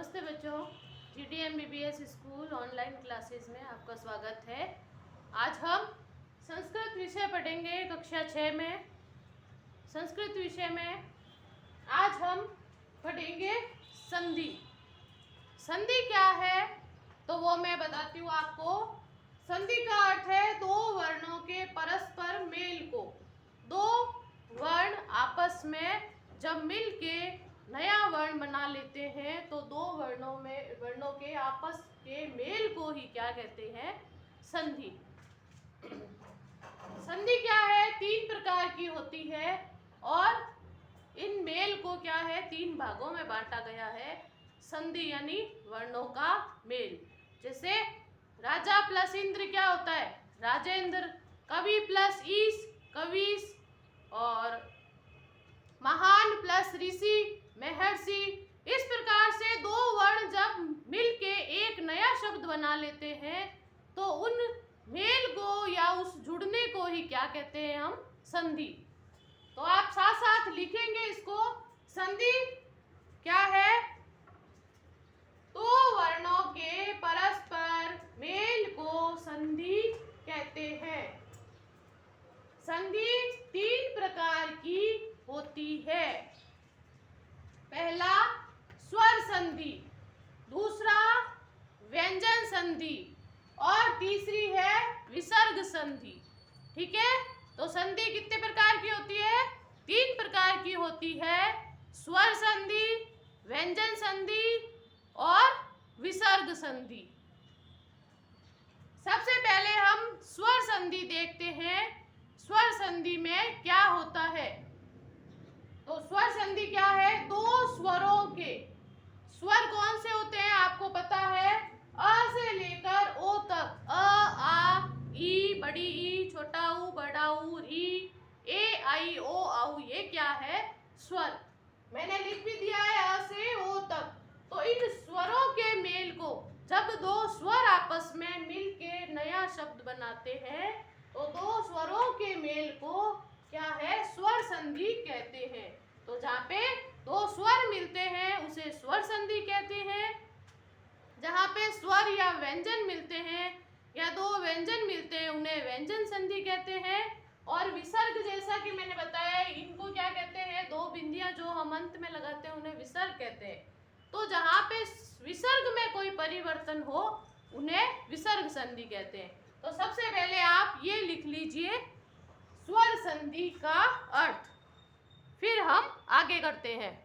नमस्ते बच्चों, GDMBBS school online classes में आपका स्वागत है। आज हम संस्कृत विषय पढ़ेंगे कक्षा 6 में। संस्कृत विषय में आज हम पढ़ेंगे संधि। संधि क्या है तो वो मैं बताती हूँ आपको। संधि का अर्थ है दो वर्णों के परस्पर मेल को। दो वर्ण आपस में जब मिल के नया वर्ण बना लेते हैं तो दो वर्णों के आपस के मेल को ही क्या कहते हैं? संधि। संधि क्या है? तीन प्रकार की होती है और इन मेल को क्या है? तीन भागों में बांटा गया है। संधि यानी वर्णों का मेल। जैसे राजा प्लस इंद्र क्या होता है? राजेंद्र। कवि प्लस ईश, कविश। और महान प्लस ऋषि, महर्षि। इस प्रकार से दो वर्ण जब मिलके एक नया शब्द बना लेते हैं तो उन मेल को या उस जुड़ने को ही क्या कहते हैं हम? संधि। तो आप साथ साथ लिखेंगे इसको। संधि क्या है? दो वर्णों के परस्पर मेल को संधि कहते हैं। संधि तीन प्रकार की होती है। पहला स्वर संधि, दूसरा व्यंजन संधि और तीसरी है विसर्ग संधि। ठीक है, तो संधि कितने प्रकार की होती है? तीन प्रकार की होती है। स्वर संधि, व्यंजन संधि और विसर्ग संधि। सबसे पहले हम स्वर संधि देखते हैं। स्वर संधि में क्या होता है? तो स्वर संधि क्या है? दो स्वरों के। स्वर कौन से होते हैं आपको पता है? अ से लेकर ओ तक। अ, आ, ई, बड़ी ई, छोटा ऊ, बड़ा ऊ, री, ए, आई, ओ, औ। ये क्या है? स्वर। मैंने लिख भी दिया है अ से ओ तक। तो इन स्वरों के मेल को जब दो स्वर आपस में मिल के नया शब्द बनाते हैं तो दो स्वरों के मेल को क्या है? स्वर संधि कहते हैं। तो जहाँ पे दो स्वर मिलते हैं उसे स्वर संधि कहते हैं। जहाँ पे स्वर या व्यंजन मिलते हैं या दो व्यंजन मिलते हैं उन्हें व्यंजन संधि कहते हैं। और विसर्ग जैसा कि मैंने बताया इनको क्या कहते हैं? दो बिंदियां जो हम अंत में लगाते हैं उन्हें विसर्ग कहते हैं। तो जहाँ पे विसर्ग में कोई परिवर्तन हो उन्हें विसर्ग संधि कहते हैं। तो सबसे पहले आप ये लिख लीजिए स्वर संधि का अर्थ, फिर हम आगे करते हैं।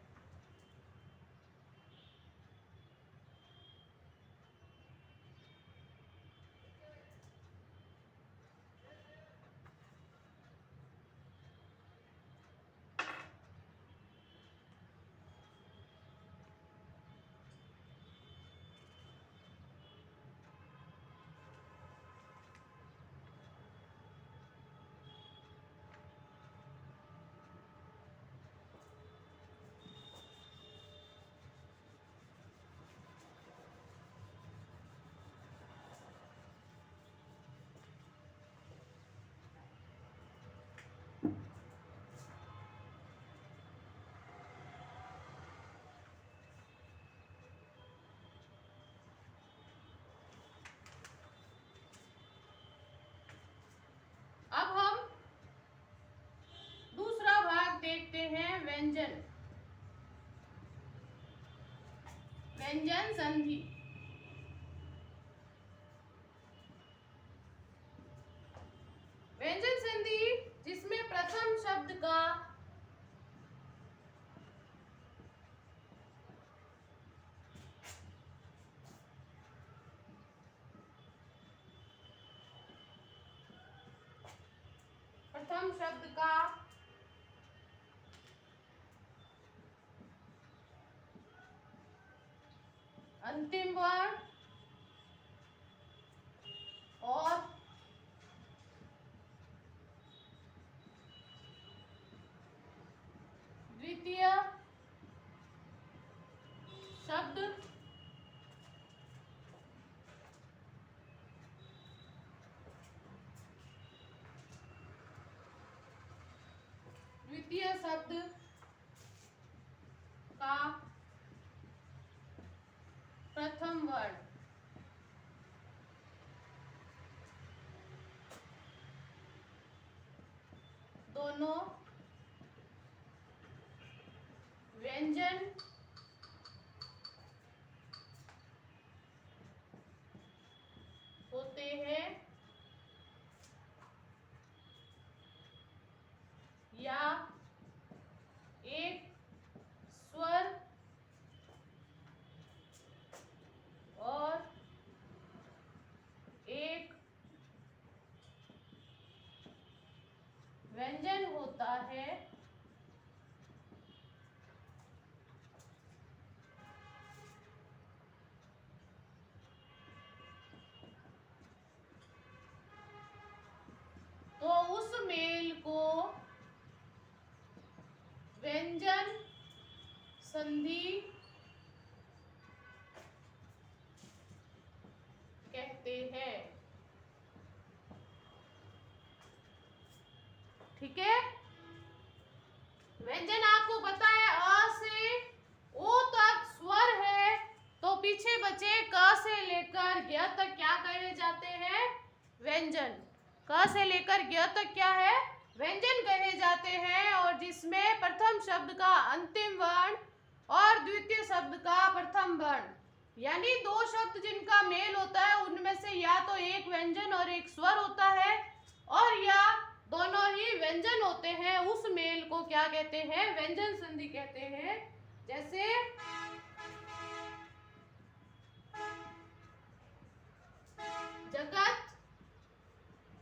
अब हम दूसरा भाग देखते हैं व्यंजन। व्यंजन संधि। व्यंजन संधि जिसमें प्रथम शब्द का अंतिम वर्ण और द्वितीय शब्द द्वितीय शब्द का प्रथम वर्ण। दोनों व्यंजन होते हैं या एक स्वर और एक व्यंजन होता है, तो उस मेल को व्यंजन संधि कहते हैं। ठीक है, व्यंजन आपको पता है अ से ओ तक स्वर है, तो पीछे बचे क से लेकर ज्ञ तक क्या कहे जाते हैं? व्यंजन। क से लेकर ज्ञ तक क्या है? व्यंजन कहे जाते हैं। और जिसमें प्रथम शब्द का अंतिम वर्ण और द्वितीय शब्द का प्रथम वर्ण यानी दो शब्द जिनका मेल होता है उनमें से या तो एक व्यंजन और एक स्वर होता है और या दोनों ही व्यंजन होते हैं, उस मेल को क्या कहते हैं? व्यंजन संधि कहते हैं। जैसे जगत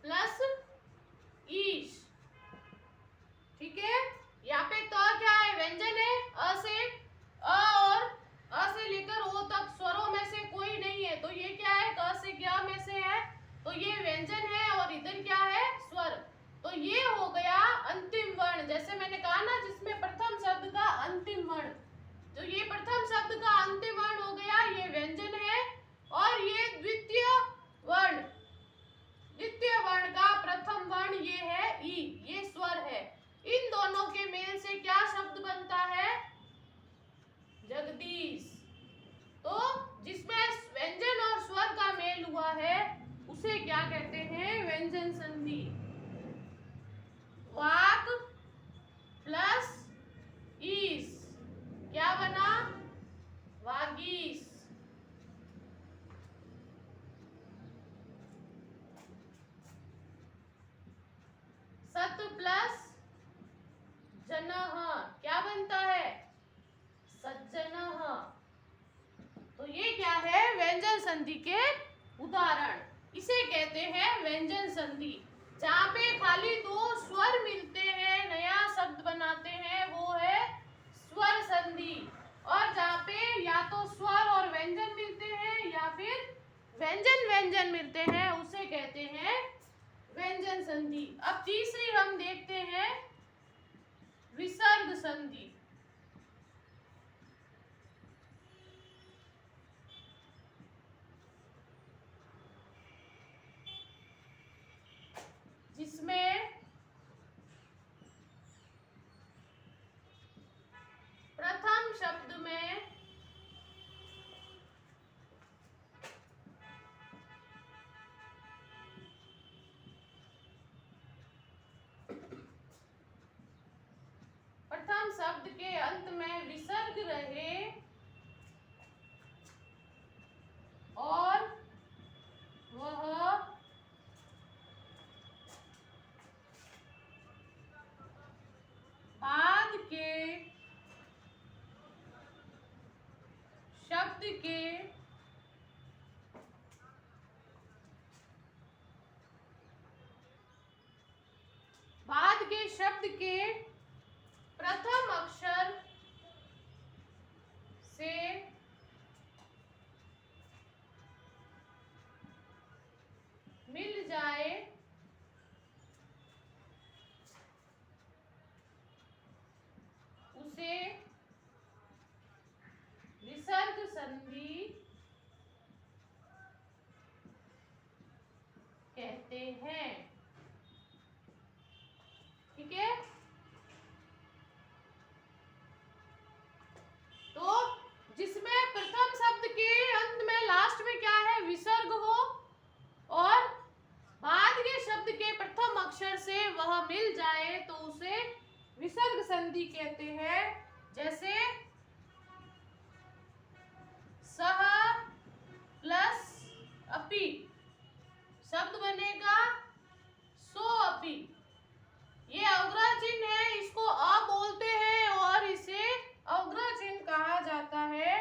प्लस ईश। ठीक है, यहाँ पे तो क्या है? व्यंजन है। अ से अ और अ से लेकर ओ तक स्वरों में से कोई नहीं है, तो ये क्या है? क से ज्ञ में से है, तो ये व्यंजन है और इधर क्या है? स्वर। तो ये हो गया अंतिम वर्ण। जैसे मैंने कहा ना, जिसमें प्रथम शब्द का अंतिम वर्ण, तो ये प्रथम शब्द का अंतिम वर्ण हो गया, ये व्यंजन है। और ये द्वितीय वर्ण, द्वितीय वर्ण का प्रथम वर्ण ये है ई, ये स्वर है। इन दोनों के मेल से क्या शब्द बनता है? जगदीश। तो जिसमें व्यंजन और स्वर का मेल हुआ है उसे क्या कहते हैं? व्यंजन संधि। वाक प्लस ईस क्या बना? वागीश। सत प्लस जनः क्या बनता है? सज्जनः। तो ये क्या है? व्यंजन संधि के उदाहरण। इसे कहते हैं व्यंजन संधि। जहाँ पे खाली दो स्वर मिलते हैं, नया शब्द बनाते हैं, वो है स्वर संधि। और जहाँ पे या तो स्वर और व्यंजन मिलते हैं या फिर व्यंजन व्यंजन मिलते हैं, उसे कहते हैं व्यंजन संधि। अब तीसरी हम देखते हैं विसर्ग संधि। जिसमें प्रथम शब्द में प्रथम शब्द के अंत में विसर्ग रहे और वह बाद के शब्द के प्रथम अक्षर से मिल जाए उसे विसर्ग संधि कहते हैं। ठीक है, संधि कहते हैं। जैसे सह प्लस अपि, शब्द बनेगा सो अपि। ये अवग्रह चिन्ह है, इसको अ बोलते हैं और इसे अवग्रह चिन्ह कहा जाता है।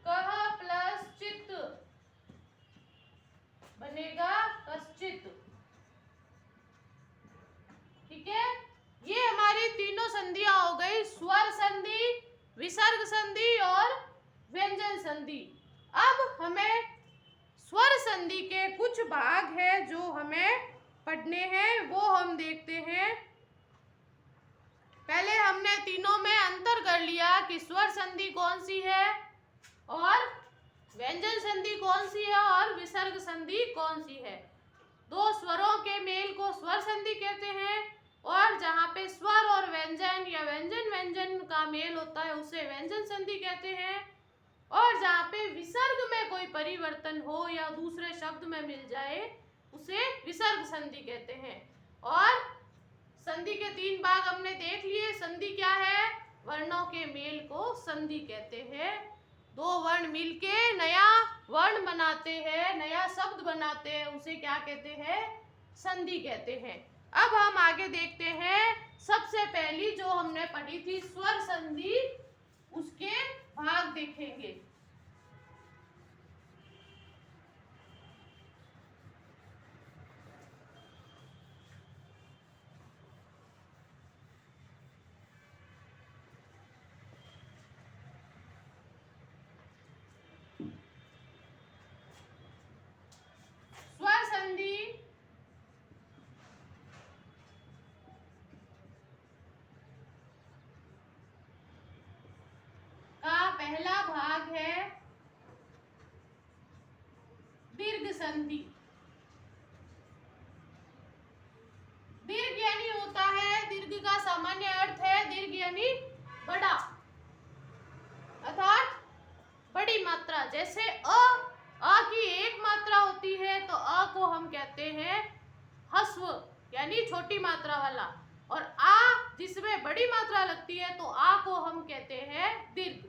कह प्लस चित बनेगा कश्चित। ठीक है, ये हमारी तीनों संधियां हो गई, स्वर संधि, विसर्ग संधि और व्यंजन संधि। अब हमें स्वर संधि के कुछ भाग है जो हमें पढ़ने हैं, वो हम देखते हैं। पहले हमने तीनों में अंतर कर लिया कि स्वर संधि कौन सी है और व्यंजन संधि कौन सी है और विसर्ग संधि कौन सी है। दो स्वरों के मेल को स्वर संधि कहते हैं और जहाँ पे स्वर और व्यंजन या व्यंजन व्यंजन का मेल होता है उसे व्यंजन संधि कहते हैं। और जहाँ पे विसर्ग में कोई परिवर्तन हो या दूसरे शब्द में मिल जाए उसे विसर्ग संधि कहते हैं। और संधि के तीन भाग हमने देख लिए। संधि क्या है? वर्णों के मेल को संधि कहते हैं। दो वर्ण मिलके नया वर्ण बनाते हैं, नया शब्द बनाते हैं, उसे क्या कहते हैं? संधि कहते हैं। अब हम आगे देखते हैं। सबसे पहली जो हमने पढ़ी थी स्वर संधि, उसके भाग देखेंगे। स्वर संधि का पहला भाग है दीर्घ संधि। दीर्घ यानी होता है, दीर्घ का सामान्य अर्थ है दीर्घ यानी बड़ा, अर्थात बड़ी मात्रा। जैसे अ की एक मात्रा होती है तो अ को हम कहते हैं ह्रस्व यानी छोटी मात्रा वाला, और आ जिसमें बड़ी मात्रा लगती है तो आ को हम कहते हैं दीर्घ।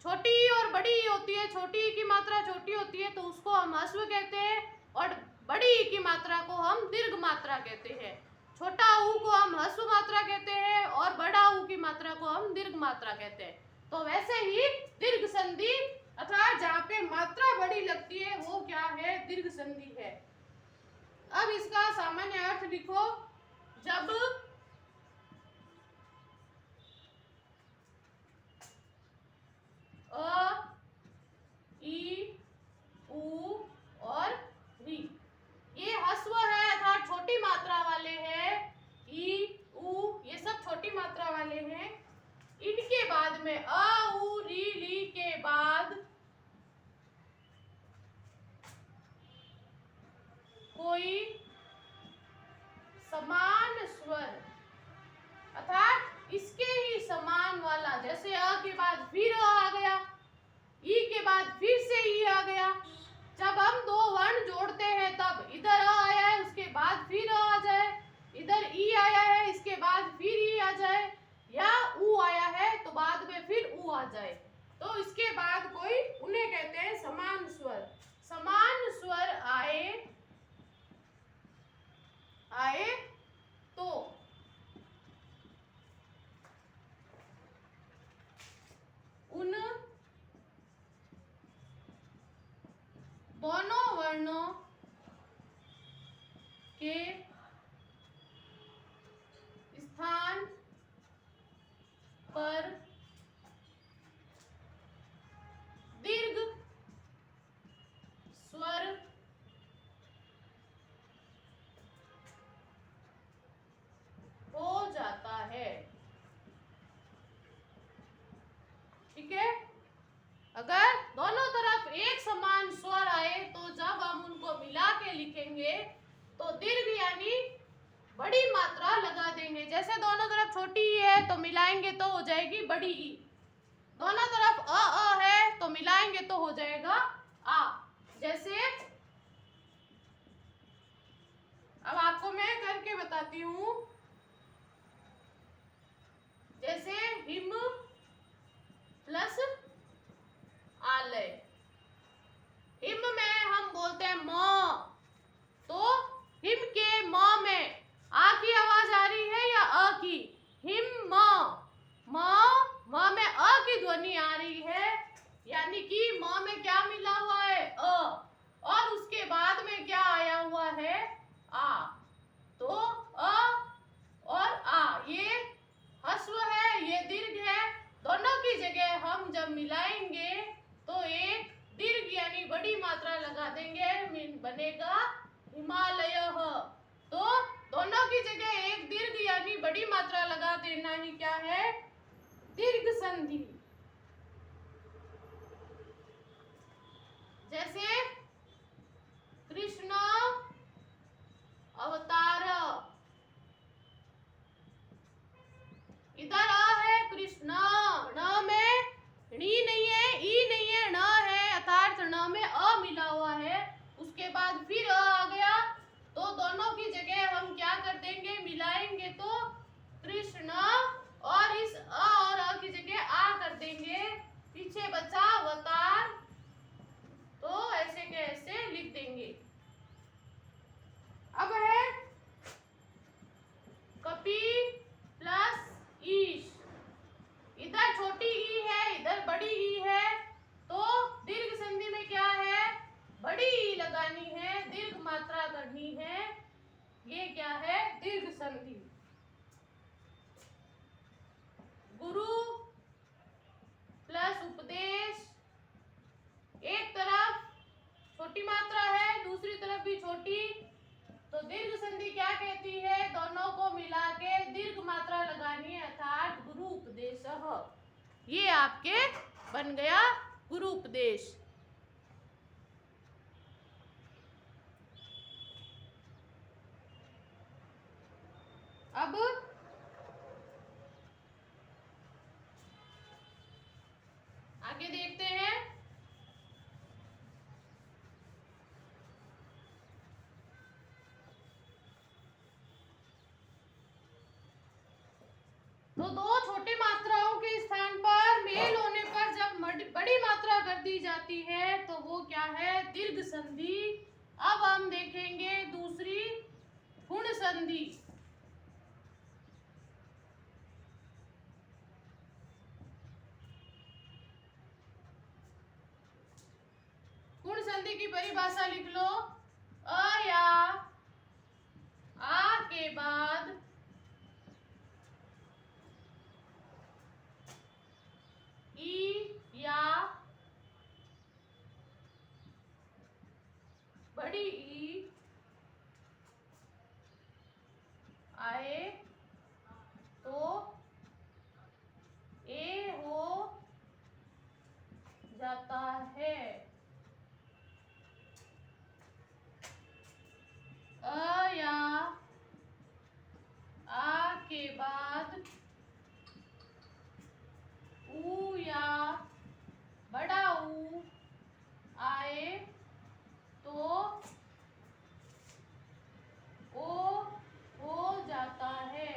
छोटी और बड़ी होती है, छोटी की मात्रा छोटी होती है तो उसको हम ह्रस्व कहते हैं और बड़ी की मात्रा को हम दीर्घ मात्रा कहते हैं। छोटा ऊ को हम ह्रस्व मात्रा कहते हैं और बड़ा ऊ की मात्रा को हम दीर्घ मात्रा कहते हैं। तो वैसे ही दीर्घ संधि अर्थात जहाँ पे मात्रा बड़ी लगती है वो क्या है? दीर्घ संधि है। अब इसका सामान्य अर्थ लिखो। जब अ, ई, उ और री ये ह्रस्व है अर्थात छोटी मात्रा वाले हैं। ई, उ ये सब छोटी मात्रा वाले हैं। इनके बाद में अ, उ, री के बाद कोई समान स्वर अर्थात इसके ही समान वाला, जैसे अ के बाद फिर अ आ गया, ई के बाद फिर से ई आ गया। जब हम दो वर्ण जोड़ते हैं तब इधर अ आया है उसके बाद फिर अ आ जाए, इधर ई आया है इसके बाद फिर ई आ जाए, या उ आया है तो बाद में फिर उ आ जाए, तो इसके बाद कोई उन्हें कहते हैं समान स्वर। समान स्वर आए तो उन दोनों वर्णों के स्थान पर दीर्घ स्वर हो जाता है। ठीक है, अगर दोनों तरफ एक समान स्वर आए तो जब हम उनको मिला के लिखेंगे तो दीर्घ यानी बड़ी मात्रा लगा देंगे। जैसे दोनों तरफ छोटी ई है तो मिलाएंगे तो हो जाएगी बड़ी ई, दोनों तरफ अ है तो मिलाएंगे तो हो जाएगा आ। जैसे अब आपको मैं करके बताती हूँ। ध्वनि आ रही है, यानी कि म में क्या मिला हुआ है, अ, और उसके बाद में क्या आया हुआ है, आ। तो अ और आ, ये ह्रस्व है, ये दीर्घ है। दोनों की जगह हम जब मिलाएंगे तो एक दीर्घ यानी बड़ी मात्रा लगा देंगे, बनेगा हिमालय। तो दोनों की जगह एक दीर्घ यानी बड़ी मात्रा लगा देना ही क्या है, दीर्घ संधि। जैसे कृष्ण अवतार, इधर अ है कृष्ण, न में णी नहीं है, ई नहीं है, न है, अर्थात न में अ मिला हुआ है। उसके बाद फिर अ आ गया, तो दोनों की जगह हम क्या कर देंगे, मिलाएंगे तो कृष्ण, और इस अ और अ की जगह आ कर देंगे, पीछे बचा अवतार, तो ऐसे के ऐसे लिख देंगे। अब है कपि प्लस ईश, इधर छोटी ई है, इधर बड़ी ई है, तो दीर्घ संधि में क्या है, बड़ी ई लगानी है, दीर्घ मात्रा करनी है, ये क्या है, दीर्घ संधि। गुरु प्लस उपदेश, एक तरफ छोटी मात्रा है, दूसरी तरफ भी छोटी, तो दीर्घ संधि क्या कहती है, दोनों को मिला के दीर्घ मात्रा लगानी है, अर्थात गुरु उपदेश। ये आपके बन गया गुरु उपदेश। अब आगे देखते हैं। तो दो छोटी मात्राओं के स्थान पर मेल होने पर जब बड़ी मात्रा कर दी जाती है तो वो क्या है, दीर्घ संधि। अब हम देखेंगे दूसरी गुण संधि। गुण संधि की परिभाषा लिख लो, अ या आ के बाद ई या बड़ी ई आए तो ए हो जाता है। अ या आ के बाद ऊ या बड़ा ऊ आए तो ओ हो जाता है।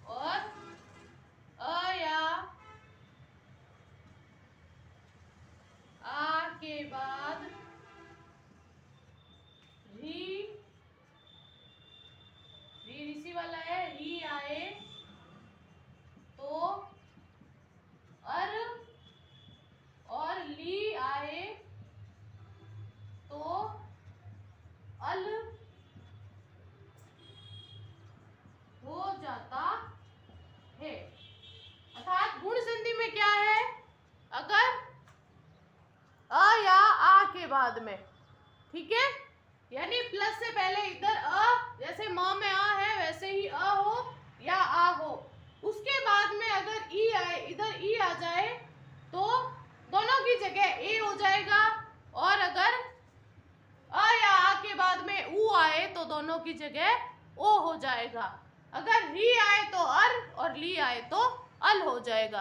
और अ या आ के बाद री, ऋषि वाला है, री आए तो अर, और ली आए तो अल हो जाता है। अर्थात गुण संधि में क्या है, अगर अ या आ के बाद में, ठीक है, यानी प्लस से पहले इधर अ, जैसे म में अ है वैसे ही अ हो या आ हो, उसके बाद में अगर ई आए, इधर ई आ जाए तो दोनों की जगह ए हो जाएगा, और अगर अ या आ के बाद में ऊ आए तो दोनों की जगह ओ हो जाएगा। अगर री आए तो अर और ली आए तो अल हो जाएगा।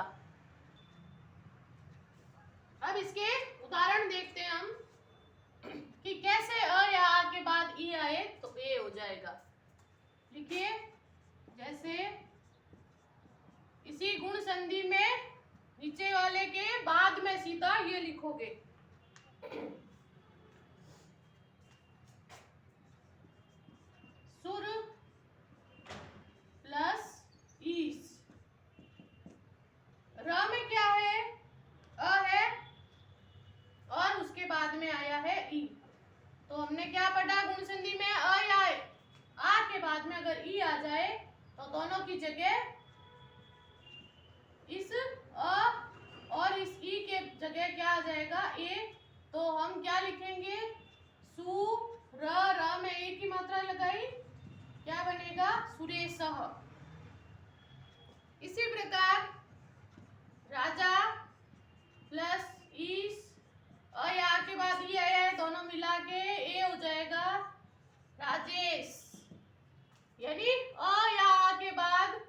अब इसके उदाहरण देखते हैं हम कि कैसे अ या आ के बाद ई आए तो ए हो जाएगा। लिखिए, जैसे इसी गुण संधि में नीचे वाले के बाद में सीधा ये लिखोगे, सुर की जगह इस अ और इस ई के जगह क्या आ जाएगा, ए। तो हम क्या लिखेंगे, सु र में ए की मात्रा लगाई, क्या बनेगा, सुरेशः। इसी प्रकार राजा प्लस ईस, अ या के बाद ई आया है, दोनों मिला के ए हो जाएगा राजेश। यानी अ या आ के बाद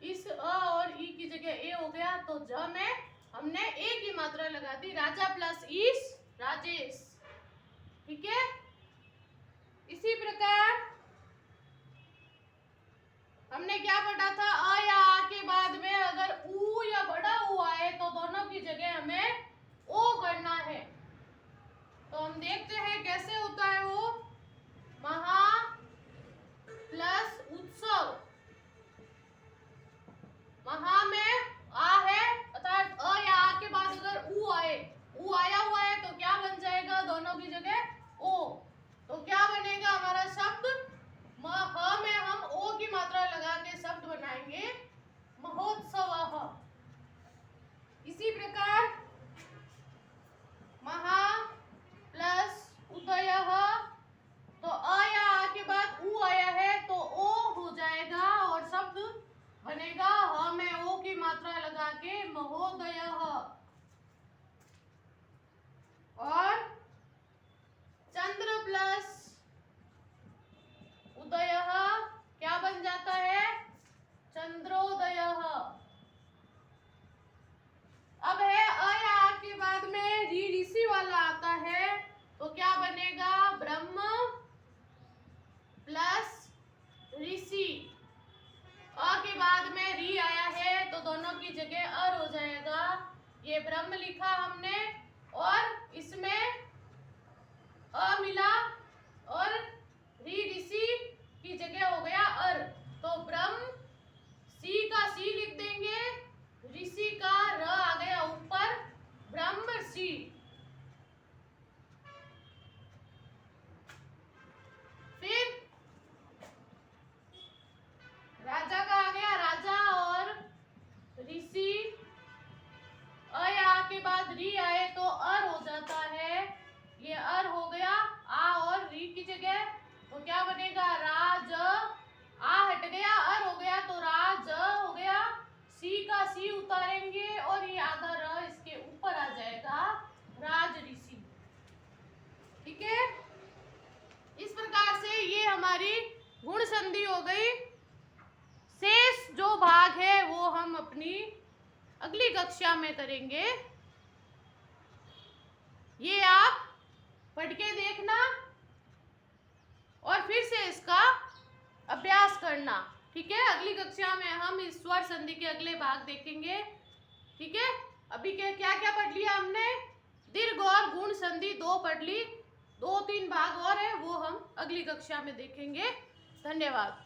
इस अ और ई की जगह ए हो गया, तो ज में हमने ए की मात्रा लगा दी, राजा प्लस ईस राजेश। ठीक है। इसी प्रकार हमने क्या पढ़ा था, अ या आ के बाद में अगर ऊ या बड़ा ऊ आए तो दोनों की जगह हमें ओ करना है। तो हम देखते हैं कैसे होता है वो। महा प्लस उत्सव, महा में आ है, अर्थात अ या आ के बाद अगर ऊ आए, ऊ आया हुआ है तो क्या बन जाएगा, दोनों की जगह ओ। तो क्या बनेगा हमारा शब्द, ह में हम ओ की मात्रा लगा के शब्द बनाएंगे महोत्सवः। इसी प्रकार महा प्लस उदयः, तो अ या आ के बाद ऊ आया है तो ओ हो जाएगा और शब्द बनेगा ह में ओ की मात्रा लगा के महोदयः। और चंद्र प्लस उदयः क्या बन जाता है, चंद्रोदयः। अब है अ या आ के बाद में ऋषि वाला आता है, तो क्या बनेगा, ब्रह्म प्लस ऋषि। अ के बाद में री आया है तो दोनों की जगह अर हो जाएगा, ये ब्रह्म लिखा हमने और इसमें अ मिला और री ऋषि की जगह हो गया अर, तो ब्रह्म, सी का सी लिख देंगे, ऋषि का र आ गया ऊपर, ब्रह्मर्षि। फिर राजा का आ गया राजा और ऋषि, अ या आ के बाद री आए तो अर हो जाता है, ये अर हो गया, आ और री की जगह तो क्या बनेगा, राज, आ हट गया अर हो गया तो राज हो गया, सी का सी उतारेंगे और ये आधा र इसके ऊपर आ जाएगा, राज ऋषि। ठीक है। इस प्रकार से ये हमारी गुण संधि हो गई। शेष जो भाग है वो हम अपनी अगली कक्षा में करेंगे। ये आप पढ़ के देखना और फिर से इसका अभ्यास करना। ठीक है। अगली कक्षा में हम इस स्वर संधि के अगले भाग देखेंगे। ठीक है। अभी क्या क्या पढ़ लिया हमने, दीर्घ और गुण संधि 2 पढ़ ली, 2-3 भाग और है वो हम अगली कक्षा में देखेंगे। धन्यवाद।